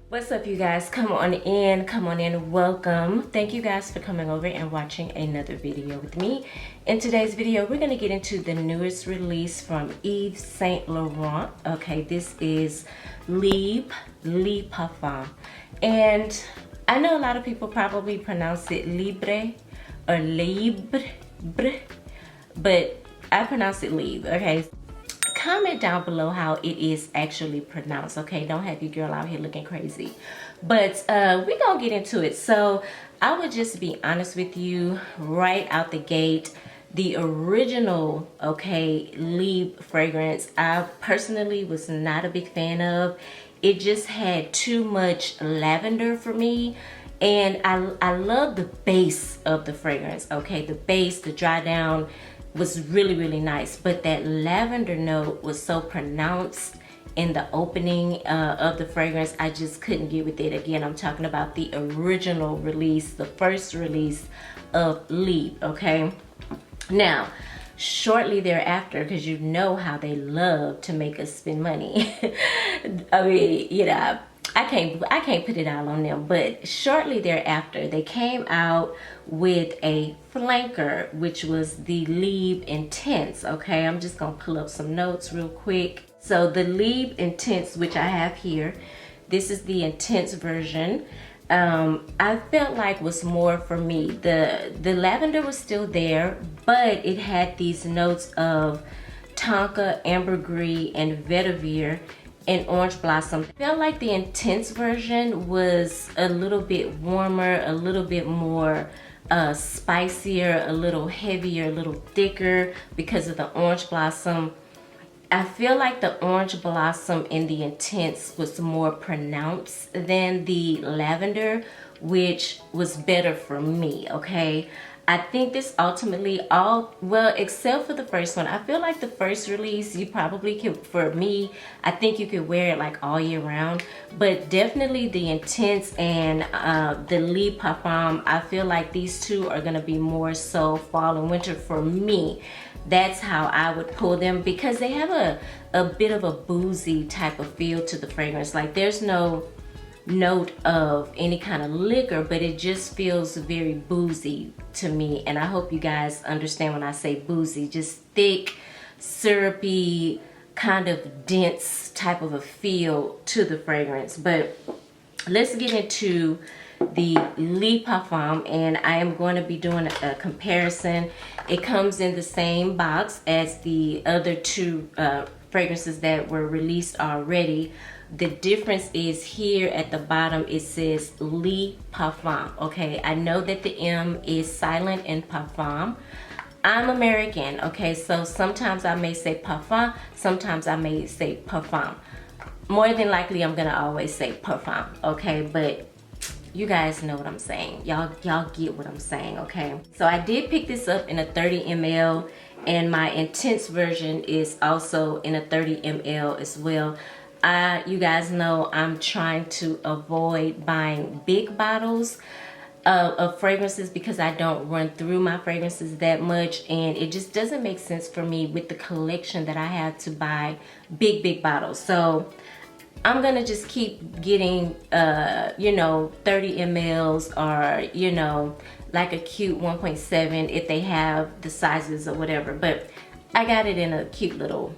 What's up, you guys? Come on in, welcome. Thank you guys for coming over and watching another video with me. In today's video, we're gonna get into the newest release from Yves Saint Laurent. Okay, this is Libre Le Parfum. And I know a lot of people probably pronounce it Libre or Libre, but I pronounce it Libre, okay? Comment down below how it is actually pronounced, okay? Don't have your girl out here looking crazy. But we're gonna get into it. So I would just be honest with you right out the gate. The original, okay, Libre fragrance, I personally was not a big fan of. It just had too much lavender for me. And I love the base of the fragrance, okay? The base, the dry down, was really nice, but that lavender note was so pronounced in the opening of the fragrance. I just couldn't get with it. Again, I'm talking about the original release, the first release of Libre, okay? Now, shortly thereafter, because you know how they love to make us spend money. I mean, you know, I can't put it all on them, but shortly thereafter they came out with a flanker, which was the Libre Intense. Okay, I'm just gonna pull up some notes real quick. So the Libre Intense, which I have here, this is the intense version. I felt like was more for me. The lavender was still there, but it had these notes of tonka, ambergris, and vetiver and orange blossom. I felt like the intense version was a little bit warmer, a little bit more spicier, a little heavier, a little thicker because of the orange blossom. I feel like the orange blossom in the intense was more pronounced than the lavender, which was better for me, okay? I think this ultimately well, except for the first one. I feel like the first release, you probably could, for me, I think you could wear it like all year round. But definitely the Intense and the Libre Parfum, I feel like these two are gonna be more so fall and winter for me. That's how I would pull them, because they have a bit of a boozy type of feel to the fragrance. Like there's no note of any kind of liquor, but it just feels very boozy to me. And I hope you guys understand when I say boozy, just thick, syrupy, kind of dense type of a feel to the fragrance. But let's get into the Libre Parfum, and I am going to be doing a comparison. It comes in the same box as the other two fragrances that were released already. The difference is here at the bottom it says Libre Parfum. Okay, I know that the M is silent in Parfum. I'm American, okay, so sometimes I may say Parfum, sometimes I may say Parfum. More than likely I'm gonna always say Parfum, okay, but you guys know what I'm saying. Y'all get what I'm saying, okay? So I did pick this up in a 30 ml, and my intense version is also in a 30 ml as well. You guys know I'm trying to avoid buying big bottles of fragrances because I don't run through my fragrances that much, and it just doesn't make sense for me with the collection that I have to buy big bottles. So I'm gonna just keep getting you know, 30 mls or, you know, like a cute 1.7 if they have the sizes or whatever, but I got it in a cute little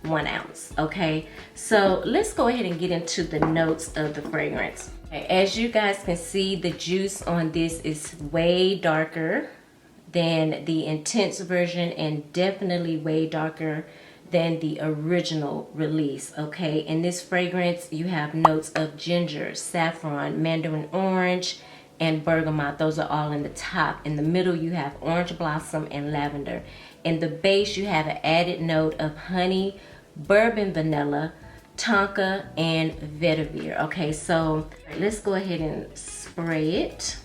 1 ounce. Okay, so let's go ahead and get into the notes of the fragrance. Okay, as you guys can see, the juice on this is way darker than the intense version, and definitely way darker than the original release. Okay, in this fragrance you have notes of ginger, saffron, mandarin orange, and bergamot. Those are all in the top. In the middle you have orange blossom and lavender. In the base you have an added note of honey, bourbon vanilla, tonka, and vetiver. Okay, so let's go ahead and spray it.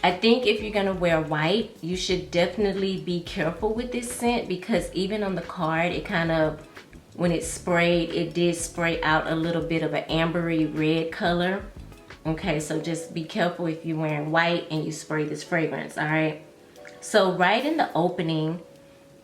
I think if you're gonna wear white, you should definitely be careful with this scent, because even on the card, it kind of, when it sprayed, it did spray out a little bit of an ambery red color. Okay, so just be careful if you're wearing white and you spray this fragrance, all right? So right in the opening,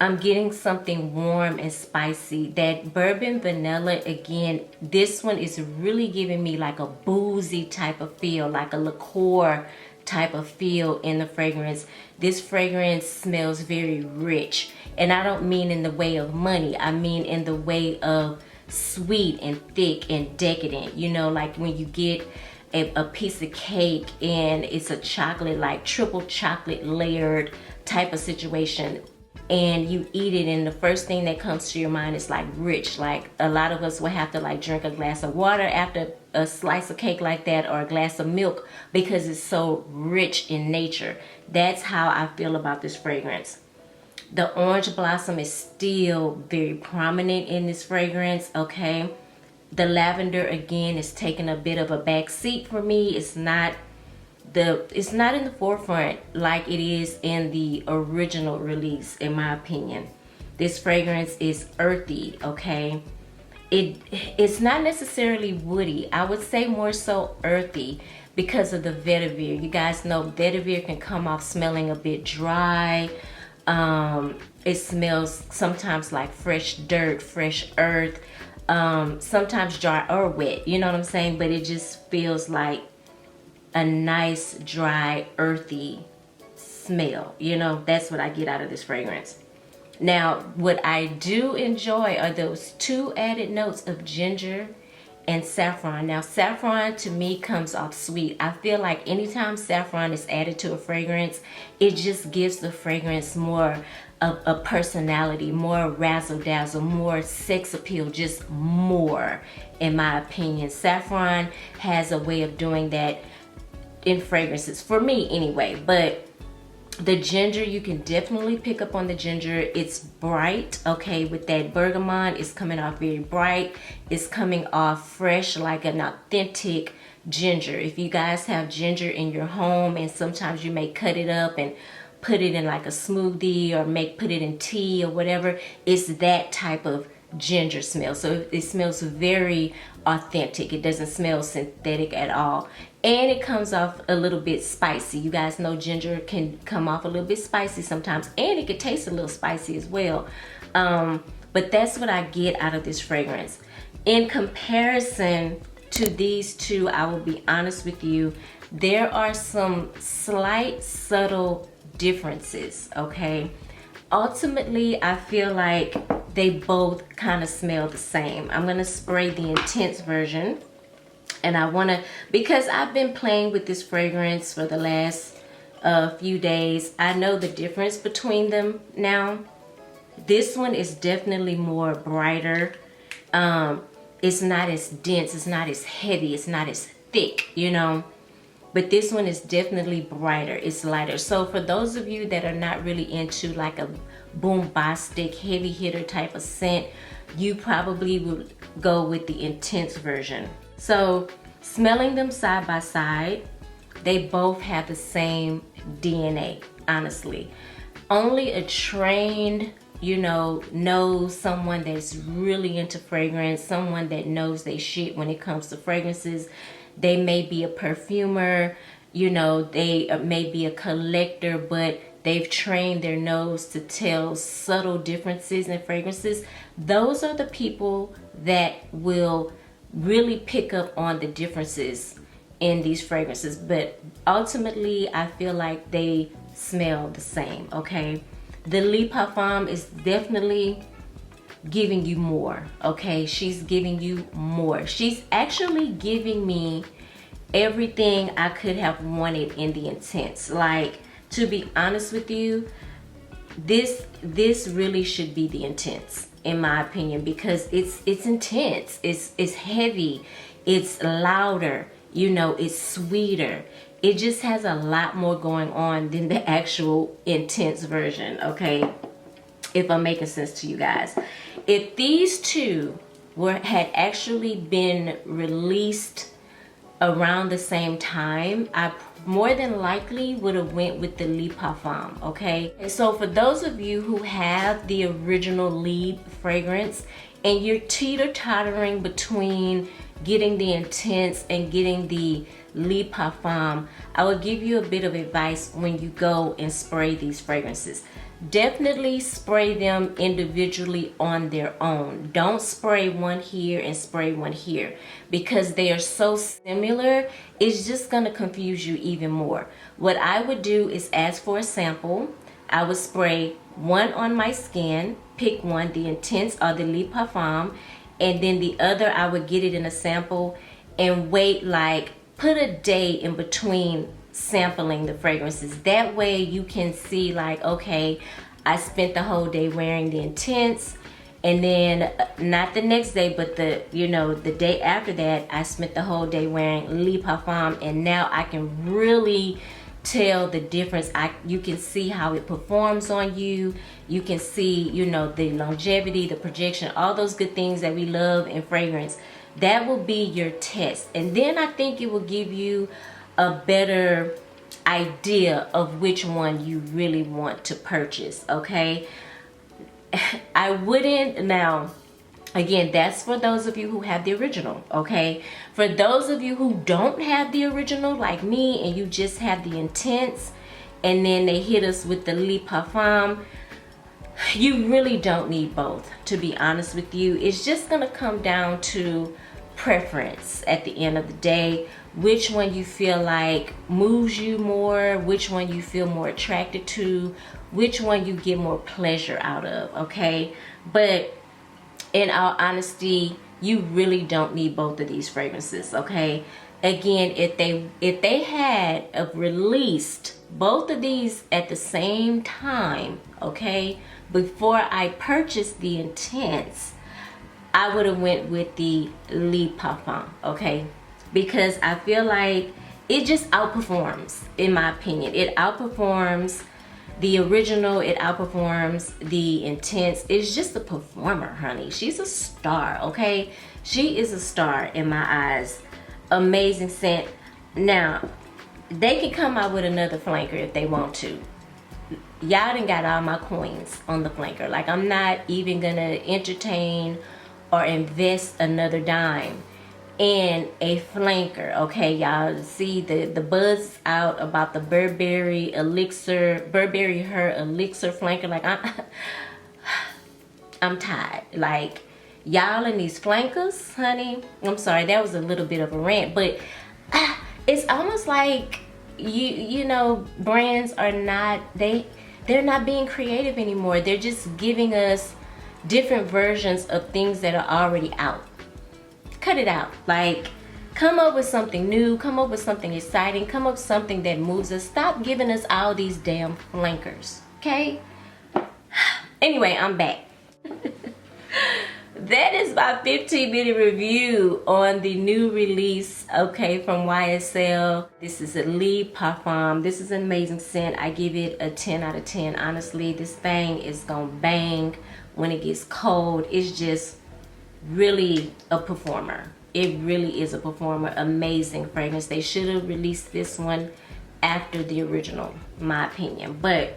I'm getting something warm and spicy. That bourbon vanilla, again, this one is really giving me like a boozy type of feel, like a liqueur type of feel in the fragrance. This fragrance smells very rich, and I don't mean in the way of money, I mean in the way of sweet and thick and decadent. You know, like when you get a piece of cake and it's a chocolate, like triple chocolate layered type of situation, and you eat it, and the first thing that comes to your mind is like rich. Like a lot of us will have to like drink a glass of water after a slice of cake like that, or a glass of milk, because it's so rich in nature. That's how I feel about this fragrance. The orange blossom is still very prominent in this fragrance, okay? The lavender, again, is taking a bit of a back seat for me. It's not in the forefront like it is in the original release, in my opinion. This fragrance is earthy, okay? It's not necessarily woody. I would say more so earthy because of the vetiver. You guys know vetiver can come off smelling a bit dry. It smells sometimes like fresh dirt, fresh earth, sometimes dry or wet, you know what I'm saying? But it just feels like a nice, dry, earthy smell. You know, that's what I get out of this fragrance. Now, what I do enjoy are those two added notes of ginger and saffron. Now, saffron to me comes off sweet. I feel like anytime saffron is added to a fragrance, it just gives the fragrance more of a personality, more razzle dazzle, more sex appeal, just more, in my opinion. Saffron has a way of doing that in fragrances, for me anyway. But the ginger, you can definitely pick up on the ginger. It's bright, okay? With that bergamot, it's coming off very bright. It's coming off fresh, like an authentic ginger. If you guys have ginger in your home, and sometimes you may cut it up and put it in like a smoothie, or put it in tea or whatever, it's that type of ginger smell. So it smells very authentic. It doesn't smell synthetic at all. And it comes off a little bit spicy. You guys know ginger can come off a little bit spicy sometimes, and it can taste a little spicy as well. But that's what I get out of this fragrance. In comparison to these two, I will be honest with you, there are some slight subtle differences, okay? Ultimately, I feel like they both kind of smell the same. I'm gonna spray the intense version, and I wanna, because I've been playing with this fragrance for the last few days, I know the difference between them now. This one is definitely more brighter. It's not as dense, it's not as heavy, it's not as thick, you know. But this one is definitely brighter, it's lighter. So for those of you that are not really into like a bombastic, heavy hitter type of scent, you probably would go with the intense version. So smelling them side by side, they both have the same DNA, honestly. Only a trained, you know, knows someone that's really into fragrance, someone that knows they shit when it comes to fragrances. They may be a perfumer, you know, they may be a collector, but they've trained their nose to tell subtle differences in fragrances. Those are the people that will really pick up on the differences in these fragrances. But ultimately, I feel like they smell the same, okay? The Libre Parfum is definitely giving you more, okay? She's giving you more. She's actually giving me everything I could have wanted in the intense. Like, to be honest with you, this really should be the intense, in my opinion, because it's intense, it's heavy, it's louder, you know, it's sweeter. It just has a lot more going on than the actual intense version, okay? If I'm making sense to you guys. If these two had actually been released around the same time, I more than likely would have went with the Libre Parfum, okay? And so for those of you who have the original Libre fragrance and you're teeter-tottering between getting the Intense and getting the Libre Parfum, I will give you a bit of advice when you go and spray these fragrances. Definitely spray them individually on their own. Don't spray one here and spray one here, because they are so similar, it's just gonna confuse you even more. What I would do is ask for a sample. I would spray one on my skin, pick one, the Intense or the Libre Parfum, and then the other I would get it in a sample and wait, like put a day in between sampling the fragrances. That way you can see, like, okay, I spent the whole day wearing the Intense, and then not the next day, but the day after that, I spent the whole day wearing Libre Parfum, and now I can really tell the difference. You can see how it performs on you. You can see, the longevity, the projection, all those good things that we love in fragrance. That will be your test, and then I think it will give you a better idea of which one you really want to purchase, okay? I wouldn't, now again, that's for those of you who have the original, okay? For those of you who don't have the original like me and you just have the Intense and then they hit us with the Libre Parfum, you really don't need both, to be honest with you. It's just gonna come down to preference at the end of the day, which one you feel like moves you more, which one you feel more attracted to, which one you get more pleasure out of, okay? But in all honesty, you really don't need both of these fragrances, okay? Again, if they had released both of these at the same time, okay, before I purchased the Intense, I would have went with the Libre Parfum, okay? Because I feel like it just outperforms, in my opinion. It outperforms the original, it outperforms the Intense. It's just a performer, honey. She's a star, okay? She is a star in my eyes. Amazing scent. Now, they can come out with another flanker if they want to. Y'all done got all my coins on the flanker. Like, I'm not even gonna entertain or invest another dime in a flanker, okay? Y'all see the buzz out about the Burberry Her Elixir flanker. Like, I'm tired. Like, y'all in these flankers, honey. I'm sorry, that was a little bit of a rant, but it's almost like brands are not, they're not being creative anymore. They're just giving us different versions of things that are already out. Cut it out. Like, come up with something new, come up with something exciting, come up with something that moves us. Stop giving us all these damn flankers, okay? Anyway, I'm back. That is my 15-minute review on the new release, okay, from YSL. This is a Libre Parfum. This is an amazing scent. I give it a 10 out of 10. Honestly, this thing is gonna bang when it gets cold. It's just really a performer. It really is a performer. Amazing fragrance. They should have released this one after the original, in my opinion. But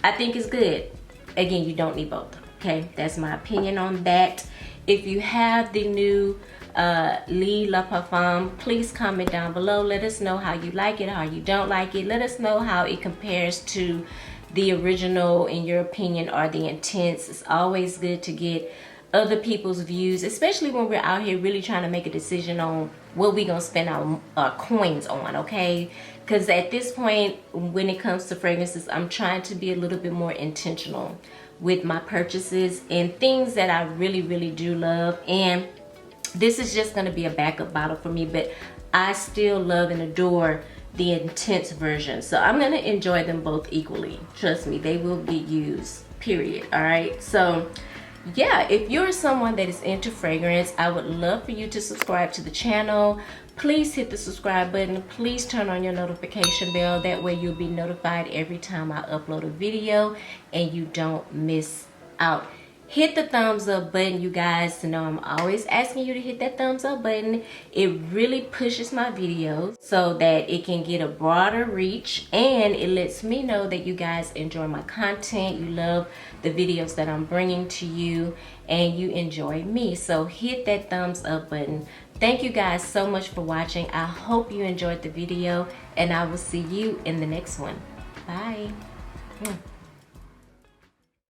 I think it's good. Again, you don't need both. Okay, that's my opinion on that. If you have the new Libre Le Parfum, please comment down below. Let us know how you like it, how you don't like it. Let us know how it compares to the original in your opinion, or the Intense. It's always good to get other people's views, especially when we're out here really trying to make a decision on what we're gonna spend our coins on, okay? Because at this point, when it comes to fragrances, I'm trying to be a little bit more intentional with my purchases and things that I really, really do love. And this is just gonna be a backup bottle for me, but I still love and adore the Intense version. So I'm gonna enjoy them both equally. Trust me, they will get used, period, all right? So yeah, if you're someone that is into fragrance, I would love for you to subscribe to the channel. Please hit the subscribe button. Please turn on your notification bell. That way you'll be notified every time I upload a video and you don't miss out. hit the thumbs up button, you guys. To know I'm always asking you to hit that thumbs up button. It really pushes my videos so that it can get a broader reach, and it lets me know that you guys enjoy my content, you love the videos that I'm bringing to you, and you enjoy me. So hit that thumbs up button. Thank you guys so much for watching. I hope you enjoyed the video, and I will see you in the next one. Bye.